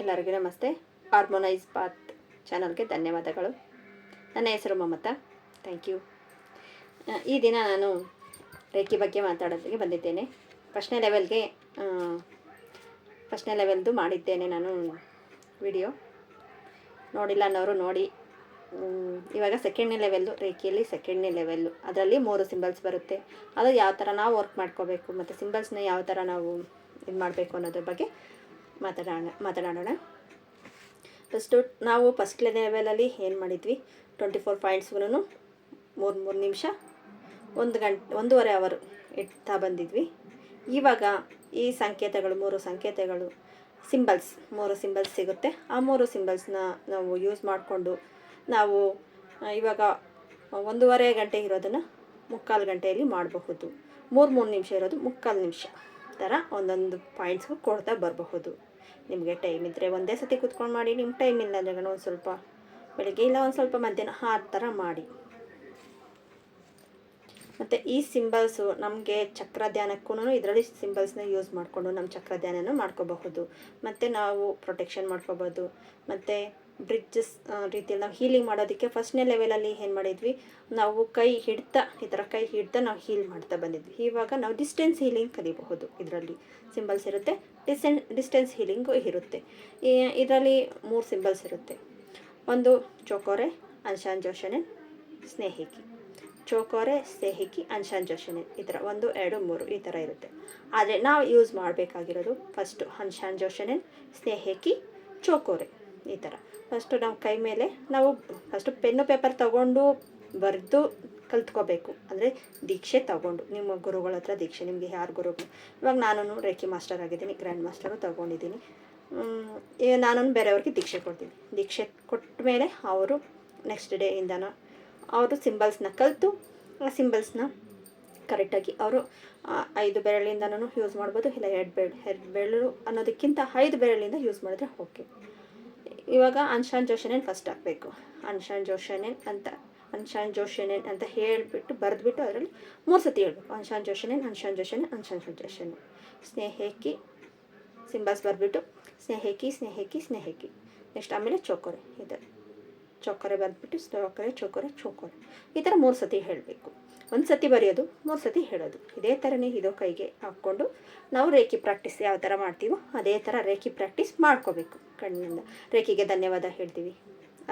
ಎಲ್ಲರಿಗೂ ನಮಸ್ತೆ. Harmonise path ಚಾನಲ್ಗೆ ಧನ್ಯವಾದಗಳು. ನನ್ನ ಹೆಸರು ಮಮತಾ. Thank you. ಈ ದಿನ ನಾನು ರೇಖಿ ಬಗ್ಗೆ ಮಾತಾಡೋದಕ್ಕೆ ಬಂದಿದ್ದೇನೆ. ಫಸ್ಟ್ನೇ ಲೆವೆಲ್ದು ಮಾಡಿದ್ದೇನೆ ನಾನು ವಿಡಿಯೋ. ನೋಡಿಲ್ಲ ಅನ್ನೋರು ನೋಡಿ. ಇವಾಗ ಸೆಕೆಂಡ್ನೇ ಲೆವೆಲ್ಲು, ರೇಖಿಯಲ್ಲಿ ಸೆಕೆಂಡ್ನೇ ಲೆವೆಲ್ಲು. ಅದರಲ್ಲಿ 3 ಸಿಂಬಲ್ಸ್ ಬರುತ್ತೆ. ಅದು ಯಾವ ಥರ ನಾವು ವರ್ಕ್ ಮಾಡ್ಕೋಬೇಕು ಮತ್ತು ಸಿಂಬಲ್ಸ್ನ ಯಾವ ಥರ ನಾವು ಇದು ಮಾಡಬೇಕು ಅನ್ನೋದ್ರ ಬಗ್ಗೆ ಮಾತನಾಡೋಣ. ನಾವು ಫಸ್ಟ್ ಲೆವೆಲಲ್ಲಿ ಏನು ಮಾಡಿದ್ವಿ, 24 ಪಾಯಿಂಟ್ಸ್ಗೂ 3 ನಿಮಿಷ 1.5 ಅವರ್ ಇಡ್ತಾ ಬಂದಿದ್ವಿ. ಇವಾಗ ಈ ಸಂಕೇತಗಳು 3 ಸಂಕೇತಗಳು ಸಿಂಬಲ್ಸ್ 3 ಸಿಂಬಲ್ಸ್ ಸಿಗುತ್ತೆ. ಆ 3 ಸಿಂಬಲ್ಸ್ನ ನಾವು ಯೂಸ್ ಮಾಡಿಕೊಂಡು ನಾವು ಇವಾಗ 1.5 ಗಂಟೆ ಇರೋದನ್ನು 3/4 ಗಂಟೆಯಲ್ಲಿ ಮಾಡಬಹುದು. 3 ನಿಮಿಷ ಇರೋದು 3/4 ನಿಮಿಷ ಥರ ಒಂದೊಂದು ಪಾಯಿಂಟ್ಸ್ಗೂ ಕೊಡ್ತಾ ಬರಬಹುದು. ನಿಮಗೆ ಟೈಮ್ ಇದ್ದರೆ ಒಂದೇ ಸತಿ ಕೂತ್ಕೊಂಡು ಮಾಡಿ, ನಿಮ್ಮ ಟೈಮ್ ಇಲ್ಲ ಅಂದರೆ ಒಂದು ಸ್ವಲ್ಪ ಬೆಳಗ್ಗೆ ಇಲ್ಲ ಒಂದು ಸ್ವಲ್ಪ ಮಧ್ಯಾಹ್ನ ಆ ಥರ ಮಾಡಿ. ಮತ್ತು ಈ ಸಿಂಬಲ್ಸು ನಮಗೆ ಚಕ್ರ ಧ್ಯಾನಕ್ಕೂ ಇದರಲ್ಲಿ ಸಿಂಬಲ್ಸ್ನ ಯೂಸ್ ಮಾಡಿಕೊಂಡು ನಮ್ಮ ಚಕ್ರ ಧ್ಯಾನನೂ ಮಾಡ್ಕೋಬಹುದು. ಮತ್ತು ನಾವು ಪ್ರೊಟೆಕ್ಷನ್ ಮಾಡ್ಕೋಬೋದು. ಮತ್ತು ಬ್ರಿಡ್ಜಸ್ ರೀತಿಯಲ್ಲಿ ನಾವು ಹೀಲಿಂಗ್ ಮಾಡೋದಕ್ಕೆ ಫಸ್ಟ್ನೇ ಲೆವೆಲಲ್ಲಿ ಏನು ಮಾಡಿದ್ವಿ, ನಾವು ಕೈ ಹಿಡ್ತಾ ಈ ಥರ ಕೈ ಹಿಡ್ತಾ ನಾವು ಹೀಲ್ ಮಾಡ್ತಾ ಬಂದಿದ್ವಿ. ಇವಾಗ ನಾವು ಡಿಸ್ಟೆನ್ಸ್ ಹೀಲಿಂಗ್ ಕಲಿಬಹುದು. ಇದರಲ್ಲಿ ಸಿಂಬಲ್ಸ್ ಇರುತ್ತೆ, ಡಿಸ್ಟೆನ್ಸ್ ಹೀಲಿಂಗು ಇರುತ್ತೆ. ಇದರಲ್ಲಿ 3 ಸಿಂಬಲ್ಸ್ ಇರುತ್ತೆ. ಒಂದು ಚೋಕೋರೆ, ಅನ್ಶಾನ್ ಜೋಶನೆ, ಸ್ನೇಹಿಕಿ. ಚೋಕೋರೆ, ಸ್ನೇಹಿಕಿ, ಅನ್ಶಾನ್ ಜೋಶನೆ, ಈ ಥರ 1 2 3 ಈ ಥರ ಇರುತ್ತೆ. ಆದರೆ ನಾವು ಯೂಸ್ ಮಾಡಬೇಕಾಗಿರೋದು ಫಸ್ಟು ಅನ್ಶಾನ್ ಜೋಶನೆ, ಸ್ನೇಹಿಕಿ, ಚೋಕೋರೆ ಈ ಥರ. ಫಸ್ಟು ನಾವು ಕೈ ಮೇಲೆ ನಾವು ಫಸ್ಟು ಪೆನ್ನು ಪೇಪರ್ ತೊಗೊಂಡು ಬರೆದು ಕಲ್ತ್ಕೋಬೇಕು. ಅಂದರೆ ದೀಕ್ಷೆ ತೊಗೊಂಡು ನಿಮ್ಮ ಗುರುಗಳ ಹತ್ರ ದೀಕ್ಷೆ, ನಿಮಗೆ ಯಾರು ಗುರುಗಳು. ಇವಾಗ ನಾನು ರೇಖಿ ಮಾಸ್ಟರ್ ಆಗಿದ್ದೀನಿ, ಗ್ರ್ಯಾಂಡ್ ಮಾಸ್ಟರು ತೊಗೊಂಡಿದ್ದೀನಿ. ನಾನು ಬೇರೆಯವ್ರಿಗೆ ದೀಕ್ಷೆ ಕೊಡ್ತೀನಿ. ದೀಕ್ಷೆ ಕೊಟ್ಟ ಮೇಲೆ ಅವರು ನೆಕ್ಸ್ಟ್ ಡೇಯಿಂದನ ಅವರು ಸಿಂಬಲ್ಸ್ನ ಕಲಿತು ಆ ಸಿಂಬಲ್ಸ್ನ ಕರೆಕ್ಟಾಗಿ ಅವರು 5 ಬೆರಳಿಂದನೂ ಯೂಸ್ ಮಾಡ್ಬೋದು, ಇಲ್ಲ 2 ಬೆರಳು ಅನ್ನೋದಕ್ಕಿಂತ 5 ಬೆರಳಿಂದ ಯೂಸ್ ಮಾಡಿದ್ರೆ ಓಕೆ. ಇವಾಗ ಅನ್ಶಾನ್ ಜೋಶನೆನ್ ಫಸ್ಟ್ ಹಾಕಬೇಕು. ಅನ್ಶಾನ್ ಜೋಶನೆನ್ ಅಂತ ಹೇಳಿಬಿಟ್ಟು ಬರೆದ್ಬಿಟ್ಟು ಅದರಲ್ಲಿ 3 ಸತಿ ಹೇಳ್ಬೇಕು. ಅನ್ಶಾನ್ ಜೋಶನೆನ್, ಅನ್ಶಾನ್ ಜೋಶನೆ, ಅನ್ಶಾನ್ ಜೋಶನೆ. ಸ್ನೇಹಿಕಿ ಸಿಂಬಲ್ಸ್ ಬರೆದ್ಬಿಟ್ಟು ಸ್ನೇಹಿಕಿ, ಸ್ನೇಹಿಕಿ, ಸ್ನೇಹಿಕಿ. ನೆಕ್ಸ್ಟ್ ಆಮೇಲೆ ಚೋಕೋರೆ, ಇದೆ ಚೋಕೋರೆ ಬರೆದ್ಬಿಟ್ಟು ಚೋಕೋರೆ, ಚೋಕೋರೆ, ಚೋಕೋರೆ ಈ ಥರ 3 ಸತಿ ಹೇಳಬೇಕು. 1 ಸತಿ ಬರೆಯೋದು, 3 ಸತಿ ಹೇಳೋದು. ಇದೇ ಥರನೇ ಇದು ಕೈಗೆ ಹಾಕ್ಕೊಂಡು ನಾವು ರೇಖಿ ಪ್ರಾಕ್ಟೀಸ್ ಯಾವ ಥರ ಮಾಡ್ತೀವೋ ಅದೇ ಥರ ರೇಖಿ ಪ್ರಾಕ್ಟೀಸ್ ಮಾಡ್ಕೋಬೇಕು. ಕಣ್ಣಿಂದ ರೇಖಿಗೆ ಧನ್ಯವಾದ ಹೇಳ್ತೀವಿ.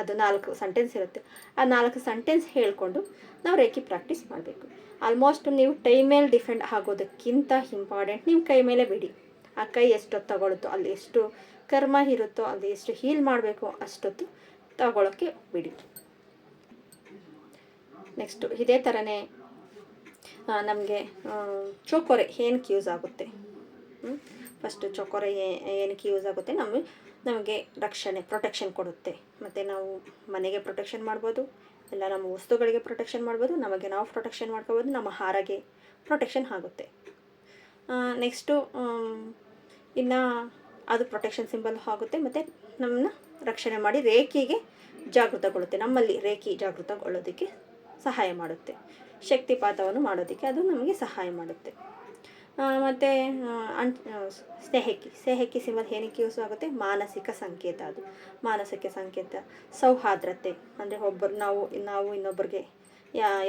ಅದು 4 ಸೆಂಟೆನ್ಸ್ ಇರುತ್ತೆ. ಆ 4 ಸೆಂಟೆನ್ಸ್ ಹೇಳಿಕೊಂಡು ನಾವು ರೇಖಿ ಪ್ರಾಕ್ಟೀಸ್ ಮಾಡಬೇಕು. ಆಲ್ಮೋಸ್ಟ್ ನೀವು ಟೈಮ್ ಮೇಲೆ ಡಿಪೆಂಡ್ ಆಗೋದಕ್ಕಿಂತ ಇಂಪಾರ್ಟೆಂಟ್ ನಿಮ್ಮ ಕೈ ಮೇಲೆ ಬಿಡಿ. ಆ ಕೈ ಎಷ್ಟೊತ್ತು ತಗೊಳುತ್ತೋ, ಅಲ್ಲಿ ಎಷ್ಟು ಕರ್ಮ ಇರುತ್ತೋ, ಅಲ್ಲಿ ಎಷ್ಟು ಹೀಲ್ ಮಾಡಬೇಕು ಅಷ್ಟೊತ್ತು ತಗೊಳ್ಳೋಕ್ಕೆ ಬಿಡಿ. ನೆಕ್ಸ್ಟು ಇದೇ ಥರನೇ ನಮಗೆ ಚೋಕೋರೆ ಏನಕ್ಕೆ ಯೂಸ್ ಆಗುತ್ತೆ. ಫಸ್ಟು ಚೋಕೋರೆ ಏನಕ್ಕೆ ಯೂಸ್ ಆಗುತ್ತೆ, ನಮಗೆ ರಕ್ಷಣೆ, ಪ್ರೊಟೆಕ್ಷನ್ ಕೊಡುತ್ತೆ. ಮತ್ತು ನಾವು ಮನೆಗೆ ಪ್ರೊಟೆಕ್ಷನ್ ಮಾಡ್ಬೋದು, ಇಲ್ಲ ನಮ್ಮ ವಸ್ತುಗಳಿಗೆ ಪ್ರೊಟೆಕ್ಷನ್ ಮಾಡ್ಬೋದು, ನಮಗೆ ನಾವು ಪ್ರೊಟೆಕ್ಷನ್ ಮಾಡ್ಕೋಬೋದು, ನಮ್ಮ ಹಾರಗೆ ಪ್ರೊಟೆಕ್ಷನ್ ಆಗುತ್ತೆ. ನೆಕ್ಸ್ಟು ಇನ್ನು ಅದು ಪ್ರೊಟೆಕ್ಷನ್ ಸಿಂಬಲ್ ಆಗುತ್ತೆ. ಮತ್ತು ನಮ್ಮನ್ನ ರಕ್ಷಣೆ ಮಾಡಿ ರೇಖಿಗೆ ಜಾಗೃತಗೊಳ್ಳುತ್ತೆ. ನಮ್ಮಲ್ಲಿ ರೇಖಿ ಜಾಗೃತಗೊಳ್ಳೋದಕ್ಕೆ ಸಹಾಯ ಮಾಡುತ್ತೆ. ಶಕ್ತಿಪಾತವನ್ನು ಮಾಡೋದಕ್ಕೆ ಅದು ನಮಗೆ ಸಹಾಯ ಮಾಡುತ್ತೆ. ಮತ್ತು ಸ್ನೇಹಿಕಿ ಸಿಂಬಲ್ ಏನಕ್ಕೆ ಯೂಸ್ ಆಗುತ್ತೆ, ಮಾನಸಿಕ ಸಂಕೇತ. ಅದು ಮಾನಸಿಕ ಸಂಕೇತ, ಸೌಹಾರ್ದತೆ. ಅಂದರೆ ನಾವು ಇನ್ನೊಬ್ಬರಿಗೆ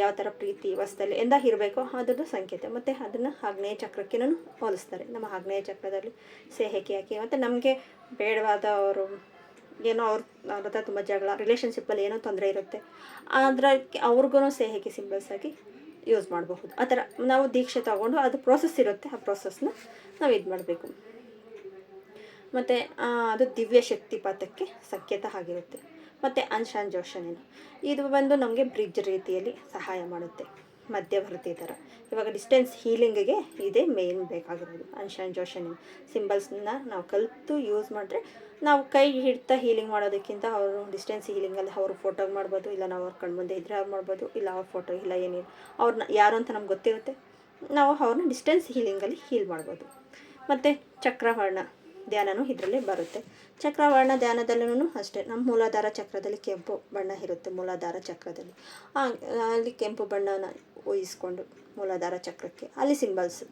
ಯಾವ ಥರ ಪ್ರೀತಿ ವಸ್ತಲ್ಲಿ ಎಂದ ಇರಬೇಕೋ ಅದರದ್ದು ಸಂಕೇತ. ಮತ್ತು ಅದನ್ನು ಆಗ್ನೇಯ ಚಕ್ರಕ್ಕೆ ಹೋಲಿಸ್ತಾರೆ. ನಮ್ಮ ಆಗ್ನೇಯ ಚಕ್ರದಲ್ಲಿ ಸ್ನೇಹಿಕಿ ಹಾಕಿ, ಮತ್ತು ನಮಗೆ ಬೇಡವಾದವರು ಏನೋ ಅವ್ರ ಹತ್ರ ತುಂಬ ಜಗಳ, ರಿಲೇಷನ್ಶಿಪ್ಪಲ್ಲಿ ಏನೋ ತೊಂದರೆ ಇರುತ್ತೆ, ಅದಕ್ಕೆ ಅವ್ರಿಗೂ ಸ್ನೇಹಿಕಿ ಸಿಂಬಲ್ಸ್ ಆಗಿ ಯೂಸ್ ಮಾಡಬಹುದು. ಆ ಥರ ನಾವು ದೀಕ್ಷೆ ತಗೊಂಡು ಅದು ಪ್ರೋಸೆಸ್ ಇರುತ್ತೆ, ಆ ಪ್ರೋಸೆಸ್ನ ನಾವು ಇದು ಮಾಡಬೇಕು. ಮತ್ತು ಅದು ದಿವ್ಯ ಶಕ್ತಿಪಾತಕ್ಕೆ ಸಂಕೇತ ಆಗಿರುತ್ತೆ. ಮತ್ತು ಅನ್ಶಾನ್ ಜೋಶನೆ ಇದು ಬಂದು ನಮಗೆ ಬ್ರಿಡ್ಜ್ ರೀತಿಯಲ್ಲಿ ಸಹಾಯ ಮಾಡುತ್ತೆ, ಮಧ್ಯವರ್ತಿ ಥರ. ಇವಾಗ ಡಿಸ್ಟೆನ್ಸ್ ಹೀಲಿಂಗಿಗೆ ಇದೇ ಮೇನ್ ಬೇಕಾಗಿರೋದು. ಅನ್ಶಾನ್ ಜೋಶನೆ ಸಿಂಬಲ್ಸ್ನ ನಾವು ಕಲಿತು ಯೂಸ್ ಮಾಡಿದ್ರೆ ನಾವು ಕೈ ಹಿಡ್ತಾ ಹೀಲಿಂಗ್ ಮಾಡೋದಕ್ಕಿಂತ ಅವರು ಡಿಸ್ಟೆನ್ಸ್ ಹೀಲಿಂಗಲ್ಲಿ ಅವರು ಫೋಟೋಗೆ ಮಾಡ್ಬೋದು, ಇಲ್ಲ ನಾವು ಅವ್ರ ಕಣ್ಮುಂದೆ ಇದ್ದರೆ ಅವ್ರು ಮಾಡ್ಬೋದು, ಇಲ್ಲ ಅವ್ರ ಫೋಟೋ ಇಲ್ಲ ಏನಿಲ್ಲ, ಅವ್ರನ್ನ ಯಾರು ಅಂತ ನಮ್ಗೆ ಗೊತ್ತಿರುತ್ತೆ, ನಾವು ಅವ್ರನ್ನ ಡಿಸ್ಟೆನ್ಸ್ ಹೀಲಿಂಗಲ್ಲಿ ಹೀಲ್ ಮಾಡ್ಬೋದು. ಮತ್ತು ಚಕ್ರವರ್ಣ ಧ್ಯಾನವೂ ಇದರಲ್ಲೇ ಬರುತ್ತೆ. ಚಕ್ರವರ್ಣ ಧ್ಯಾನದಲ್ಲೂ ಅಷ್ಟೇ, ನಮ್ಮ ಮೂಲಾಧಾರ ಚಕ್ರದಲ್ಲಿ ಕೆಂಪು ಬಣ್ಣ ಇರುತ್ತೆ. ಮೂಲಾಧಾರ ಚಕ್ರದಲ್ಲಿ ಅಲ್ಲಿ ಕೆಂಪು ಬಣ್ಣನ ಊಹಿಸ್ಕೊಂಡು ಮೂಲಾಧಾರ ಚಕ್ರಕ್ಕೆ ಅಲ್ಲಿ ಸಿಂಬಲ್ಸ್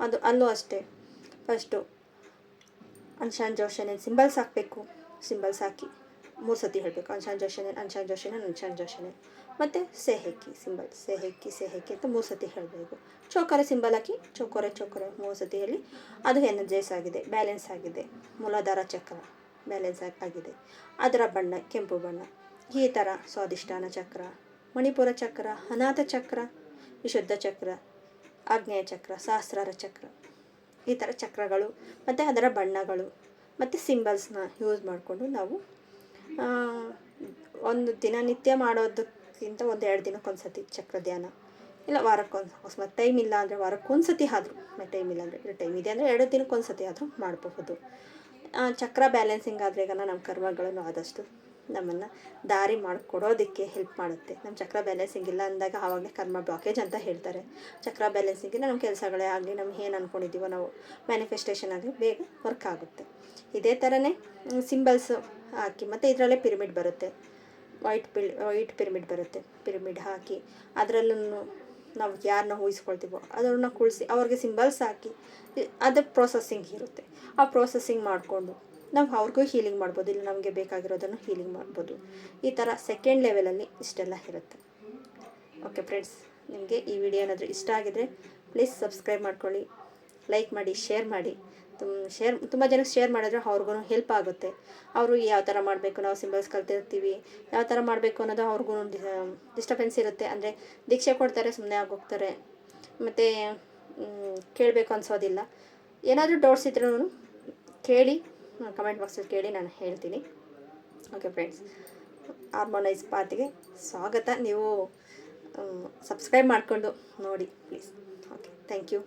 ಅದು ಅಲ್ಲೂ ಅಷ್ಟೇ. ಫಸ್ಟು ಅನ್ಶಾನ್ ಜೋಶನೇನ್ ಸಿಂಬಲ್ಸ್ ಹಾಕಬೇಕು. ಸಿಂಬಲ್ಸ್ ಹಾಕಿ 3 ಸತಿ ಹೇಳಬೇಕು. ಅನ್ಶಾನ್ ಜೋಶನೇನ್ ಅನ್ಶಾನ್ ಜೋಶನೇನ್ ಅನ್ಶಾನ್ ಜೋಶನೇನ್. ಮತ್ತು ಸೆಹೆಕಿ ಸಿಂಬಲ್ ಸೆಹೆಕಿ ಅಂತ 3 ಸತಿ ಹೇಳಬೇಕು. ಚೋಕರೆ ಸಿಂಬಲ್ ಹಾಕಿ ಚೋಕೊರೆ 3 ಸತಿ ಹೇಳಿ ಅದು ಎನರ್ಜೈಸ್ ಆಗಿದೆ, ಬ್ಯಾಲೆನ್ಸ್ ಆಗಿದೆ. ಮೂಲಾಧಾರ ಚಕ್ರ ಬ್ಯಾಲೆನ್ಸ್ ಆಗಿದೆ. ಅದರ ಬಣ್ಣ ಕೆಂಪು ಬಣ್ಣ. ಈ ಥರ ಸ್ವಾದಿಷ್ಠಾನ ಚಕ್ರ, ಮಣಿಪುರ ಚಕ್ರ, ಅನಾಥ ಚಕ್ರ, ವಿಶುದ್ಧ ಚಕ್ರ, ಆಗ್ನೇಯ ಚಕ್ರ, ಸಹಸ್ರಾರ ಚಕ್ರ, ಈ ಥರ ಚಕ್ರಗಳು ಮತ್ತು ಅದರ ಬಣ್ಣಗಳು ಮತ್ತು ಸಿಂಬಲ್ಸ್ನ ಯೂಸ್ ಮಾಡಿಕೊಂಡು ನಾವು ಒಂದು ದಿನನಿತ್ಯ ಮಾಡೋದಕ್ಕಿಂತ 1-2 ದಿನಕ್ಕೊಂದು ಸತಿ ಚಕ್ರ ಧ್ಯಾನ, ಇಲ್ಲ ವಾರಕ್ಕೊಂದು, ಅಕಸ್ಮಾತ್ ಟೈಮ್ ಇಲ್ಲ ಅಂದರೆ ವಾರಕ್ಕೊಂದು ಸತಿ ಆದರೂ, ಟೈಮ್ ಇಲ್ಲ ಅಂದರೆ ಟೈಮ್ ಇದೆ ಅಂದರೆ 2 ದಿನಕ್ಕೊಂದು ಸತಿ ಆದರೂ ಮಾಡಬಹುದು. ಚಕ್ರ ಬ್ಯಾಲೆನ್ಸಿಂಗ್ ಆದರೆ ಈಗ ನಮ್ಮ ಕರ್ಮಗಳನ್ನು ಆದಷ್ಟು ನಮ್ಮನ್ನು ದಾರಿ ಮಾಡಿಕೊಡೋದಕ್ಕೆ ಹೆಲ್ಪ್ ಮಾಡುತ್ತೆ. ನಮ್ಮ ಚಕ್ರ ಬ್ಯಾಲೆನ್ಸಿಂಗ್ ಇಲ್ಲ ಅಂದಾಗ ಆವಾಗಲೇ ಕರ್ಮ ಬ್ಲಾಕೇಜ್ ಅಂತ ಹೇಳ್ತಾರೆ. ಚಕ್ರ ಬ್ಯಾಲೆನ್ಸಿಂಗ್ ಇಲ್ಲ, ನಮ್ಮ ಕೆಲಸಗಳೇ ಆಗಲಿ, ನಮ್ಗೆ ಏನು ಅಂದ್ಕೊಂಡಿದ್ದೀವೋ ನಾವು ಮ್ಯಾನಿಫೆಸ್ಟೇಷನ್ ಆಗಲಿ ಬೇಗ ವರ್ಕ್ ಆಗುತ್ತೆ. ಇದೇ ಥರನೇ ಸಿಂಬಲ್ಸು ಹಾಕಿ, ಮತ್ತು ಇದರಲ್ಲೇ ಪಿರಮಿಡ್ ಬರುತ್ತೆ, ವೈಟ್ ಪಿರಮಿಡ್ ಬರುತ್ತೆ. ಪಿರಮಿಡ್ ಹಾಕಿ ಅದರಲ್ಲೂ ನಾವು ಯಾರನ್ನ ಊಹಿಸ್ಕೊಳ್ತೀವೋ ಅದನ್ನು ಕುಳಿಸಿ ಅವ್ರಿಗೆ ಸಿಂಬಲ್ಸ್ ಹಾಕಿ ಅದು ಪ್ರೊಸೆಸಿಂಗ್ ಇರುತ್ತೆ. ಆ ಪ್ರೊಸೆಸಿಂಗ್ ಮಾಡಿಕೊಂಡು ನಾವು ಅವ್ರಿಗೂ ಹೀಲಿಂಗ್ ಮಾಡ್ಬೋದು, ಇಲ್ಲ ನಮಗೆ ಬೇಕಾಗಿರೋದನ್ನು ಹೀಲಿಂಗ್ ಮಾಡ್ಬೋದು. ಈ ಥರ ಸೆಕೆಂಡ್ ಲೆವೆಲಲ್ಲಿ ಇಷ್ಟೆಲ್ಲ ಇರುತ್ತೆ. ಓಕೆ ಫ್ರೆಂಡ್ಸ್, ನಿಮಗೆ ಈ ವಿಡಿಯೋ ಏನಾದರೂ ಇಷ್ಟ ಆಗಿದರೆ ಪ್ಲೀಸ್ ಸಬ್ಸ್ಕ್ರೈಬ್ ಮಾಡ್ಕೊಳ್ಳಿ, ಲೈಕ್ ಮಾಡಿ, ಶೇರ್ ಮಾಡಿ. ತುಂಬ ಜನಕ್ಕೆ ಶೇರ್ ಮಾಡಿದ್ರೆ ಅವ್ರಿಗೂ ಹೆಲ್ಪ್ ಆಗುತ್ತೆ. ಅವರು ಯಾವ ಥರ ಮಾಡಬೇಕು, ನಾವು ಸಿಂಬಲ್ಸ್ ಕಲ್ತಿರ್ತೀವಿ, ಯಾವ ಥರ ಮಾಡಬೇಕು ಅನ್ನೋದು ಅವ್ರಿಗೂ ಡಿಸ್ಟರ್ಬೆನ್ಸ್ ಇರುತ್ತೆ. ಅಂದರೆ ದೀಕ್ಷೆ ಕೊಡ್ತಾರೆ, ಸುಮ್ಮನೆ ಆಗೋಗ್ತಾರೆ, ಮತ್ತು ಕೇಳಬೇಕು ಅನಿಸೋದಿಲ್ಲ. ಏನಾದರೂ ಡೌಟ್ಸ್ ಇದ್ರೂ ಕೇಳಿ, ಕಮೆಂಟ್ ಬಾಕ್ಸಲ್ಲಿ ಕೇಳಿ, ನಾನು ಹೇಳ್ತೀನಿ. ಓಕೆ ಫ್ರೆಂಡ್ಸ್, ಹಾರ್ಮೋನೈಸ್ ಪಾತ್ಗೆ ಸ್ವಾಗತ. ನೀವು ಸಬ್ಸ್ಕ್ರೈಬ್ ಮಾಡಿಕೊಂಡು ನೋಡಿ ಪ್ಲೀಸ್. Okay, thank you.